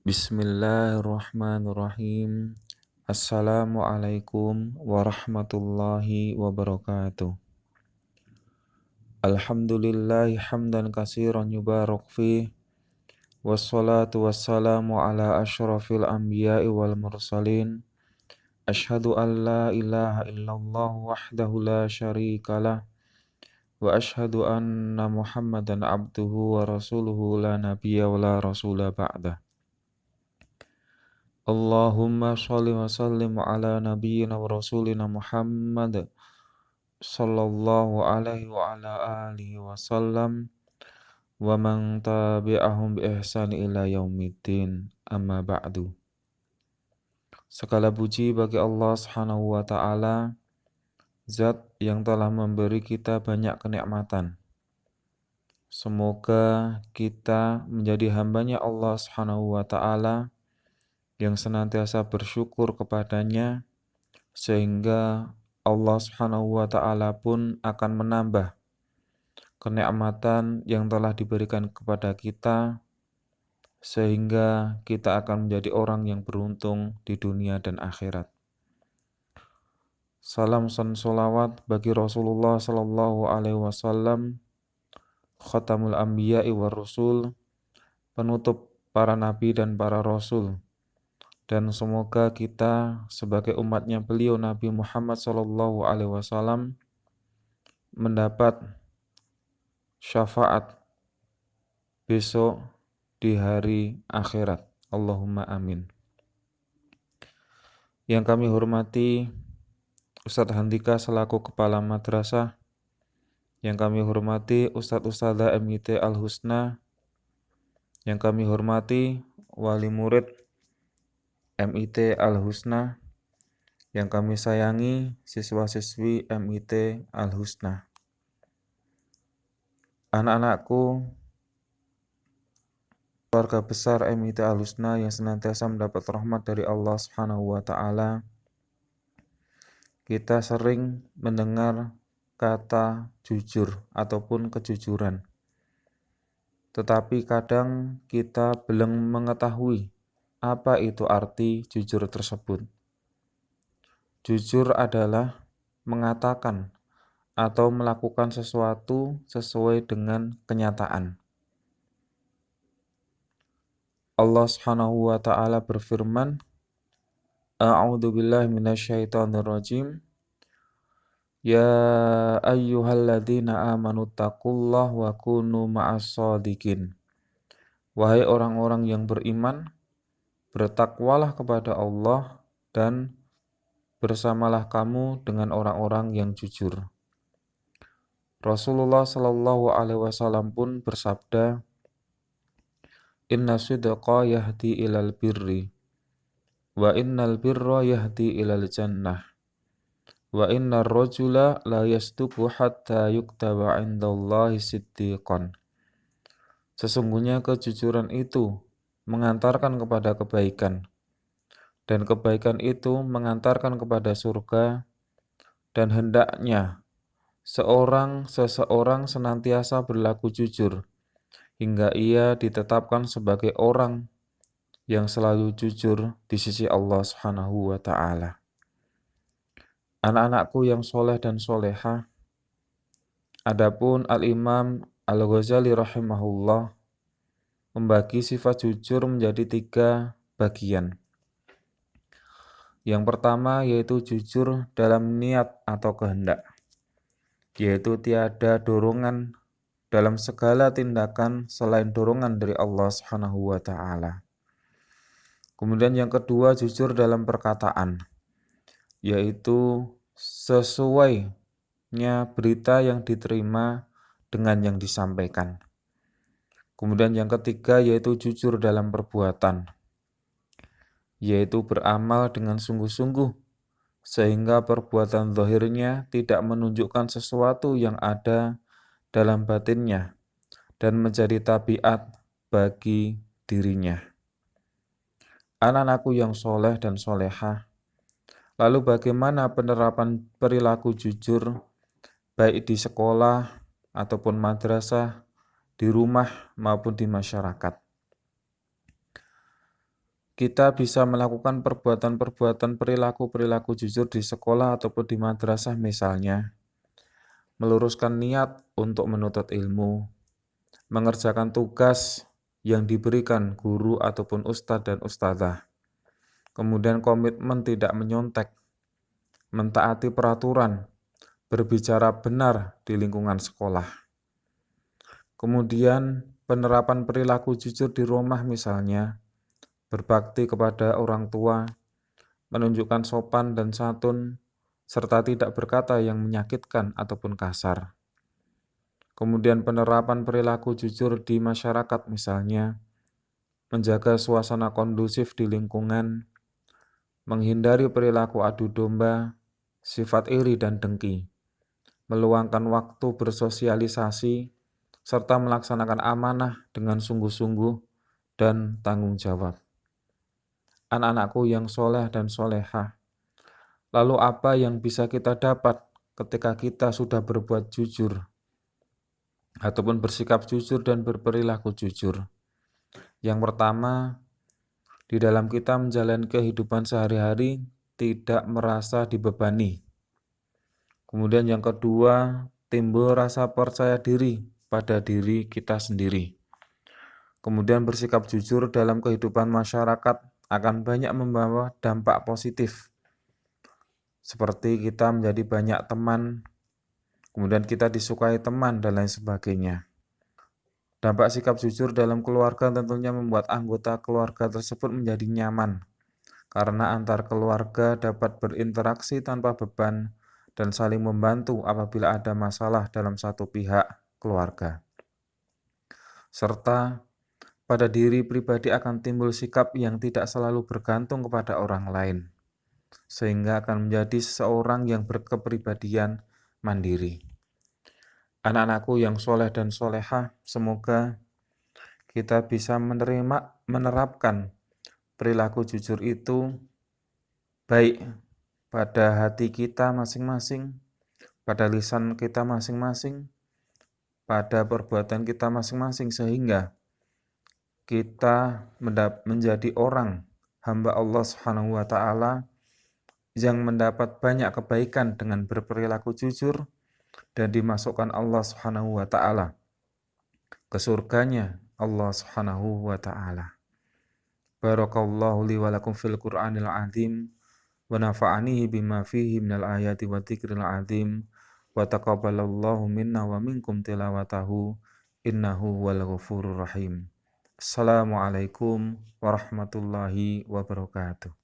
Bismillahirrahmanirrahim. Assalamualaikum warahmatullahi wabarakatuh. Alhamdulillahi hamdan katsiran yubarak fih. Wassalatu wassalamu ala asyrafil anbiya'i wal mursalin. Ashhadu an la ilaha illallah wahdahu la syarikalah. Wa ashhadu anna Muhammadan abduhu wa rasuluhu la nabiyya wa la rasula ba'dah. Allahumma sholli wa sallim ala nabiyyina wa rasulina Muhammad sallallahu alaihi wa ala alihi wa sallam wa man tabi'ahum bi ihsan ila yaumiddin, amma ba'du. Segala puji bagi Allah Subhanahu wa taala, zat yang telah memberi kita banyak kenikmatan. Semoga kita menjadi hambanya Allah Subhanahu wa taala yang senantiasa bersyukur kepadanya, sehingga Allah Subhanahu wa taala pun akan menambah kenikmatan yang telah diberikan kepada kita, sehingga kita akan menjadi orang yang beruntung di dunia dan akhirat. Salam dan sholawat bagi Rasulullah sallallahu alaihi wasallam, khatamul anbiya'i war rusul, penutup para nabi dan para rasul. Dan semoga kita sebagai umatnya beliau Nabi Muhammad SAW mendapat syafaat besok di hari akhirat. Allahumma amin. Yang kami hormati Ustadz Handika selaku Kepala Madrasah, yang kami hormati Ustadz-Ustadzah MIT Al-Husna, yang kami hormati wali murid MIT Al-Husna, yang kami sayangi siswa-siswi MIT Al-Husna. Anak-anakku, keluarga besar MIT Al-Husna yang senantiasa mendapat rahmat dari Allah Subhanahu wa taala. Kita sering mendengar kata jujur ataupun kejujuran. Tetapi kadang kita belum mengetahui apa itu arti jujur tersebut. Jujur adalah mengatakan atau melakukan sesuatu sesuai dengan kenyataan. Allah Subhanahu wa taala berfirman, A'udzu billahi minasyaitonir rajim. Ya ayyuhalladzina amanu taqullaha wa kunu ma'as shadiqin. Wahai orang-orang yang beriman, bertakwalah kepada Allah dan bersamalah kamu dengan orang-orang yang jujur. Rasulullah Shallallahu Alaihi Wasallam pun bersabda, Inna sidqa yahdi ilal birri, wa innal birra yahdi ilal jannah, wa innar rajula la yasduqu hatta yuktaba indallahi siddiqan. Sesungguhnya kejujuran itu mengantarkan kepada kebaikan, dan kebaikan itu mengantarkan kepada surga, dan hendaknya seseorang senantiasa berlaku jujur hingga ia ditetapkan sebagai orang yang selalu jujur di sisi Allah Subhanahu wa taala. Anak-anakku yang soleh dan solehah, adapun Al-Imam Al-Ghazali rahimahullah membagi sifat jujur menjadi 3 bagian. Yang pertama yaitu jujur dalam niat atau kehendak, yaitu tiada dorongan dalam segala tindakan selain dorongan dari Allah Subhanahu wa taala. Kemudian yang kedua jujur dalam perkataan, yaitu sesuainya berita yang diterima dengan yang disampaikan. Kemudian yang ketiga yaitu jujur dalam perbuatan, yaitu beramal dengan sungguh-sungguh sehingga perbuatan zahirnya tidak menunjukkan sesuatu yang ada dalam batinnya dan menjadi tabiat bagi dirinya. Anak-anakku yang soleh dan solehah, lalu bagaimana penerapan perilaku jujur baik di sekolah ataupun madrasah, di rumah maupun di masyarakat? kita bisa melakukan perbuatan-perbuatan perilaku-perilaku jujur di sekolah ataupun di madrasah misalnya, meluruskan niat untuk menuntut ilmu, mengerjakan tugas yang diberikan guru ataupun ustadz dan ustadzah, kemudian komitmen tidak menyontek, mentaati peraturan, berbicara benar di lingkungan sekolah. Kemudian penerapan perilaku jujur di rumah misalnya, berbakti kepada orang tua, menunjukkan sopan dan santun, serta tidak berkata yang menyakitkan ataupun kasar. Kemudian penerapan perilaku jujur di masyarakat misalnya, menjaga suasana kondusif di lingkungan, menghindari perilaku adu domba, sifat iri dan dengki, meluangkan waktu bersosialisasi, serta melaksanakan amanah dengan sungguh-sungguh dan tanggung jawab. Anak-anakku yang soleh dan solehah, lalu apa yang bisa kita dapat ketika kita sudah berbuat jujur ataupun bersikap jujur dan berperilaku jujur? Yang pertama, di dalam kita menjalani kehidupan sehari-hari tidak merasa dibebani. Kemudian yang kedua, timbul rasa percaya diri pada diri kita sendiri. Kemudian bersikap jujur dalam kehidupan masyarakat akan banyak membawa dampak positif. Seperti kita menjadi banyak teman, kemudian kita disukai teman dan lain sebagainya. Dampak sikap jujur dalam keluarga tentunya membuat anggota keluarga tersebut menjadi nyaman, karena antar keluarga dapat berinteraksi tanpa beban dan saling membantu apabila ada masalah dalam satu pihak keluarga. Serta pada diri pribadi akan timbul sikap yang tidak selalu bergantung kepada orang lain, sehingga akan menjadi seseorang yang berkepribadian mandiri. Anak-anakku yang soleh dan solehah, semoga kita bisa menerapkan perilaku jujur itu baik pada hati kita masing-masing, pada lisan kita masing-masing, pada perbuatan kita masing-masing, sehingga kita menjadi orang hamba Allah Subhanahu wa Ta'ala yang mendapat banyak kebaikan dengan berperilaku jujur dan dimasukkan Allah Subhanahu wa Ta'ala ke surganya Allah Subhanahu wa Ta'ala. Barakallahu li wa lakum fil Qur'anil azim wa nafa'anihi bima fihi minal ayati wa dzikril azim wa taqabbalallahu minna wa minkum tilawatahu innahu wal ghafurur rahim. Assalamualaikum warahmatullahi wabarakatuh.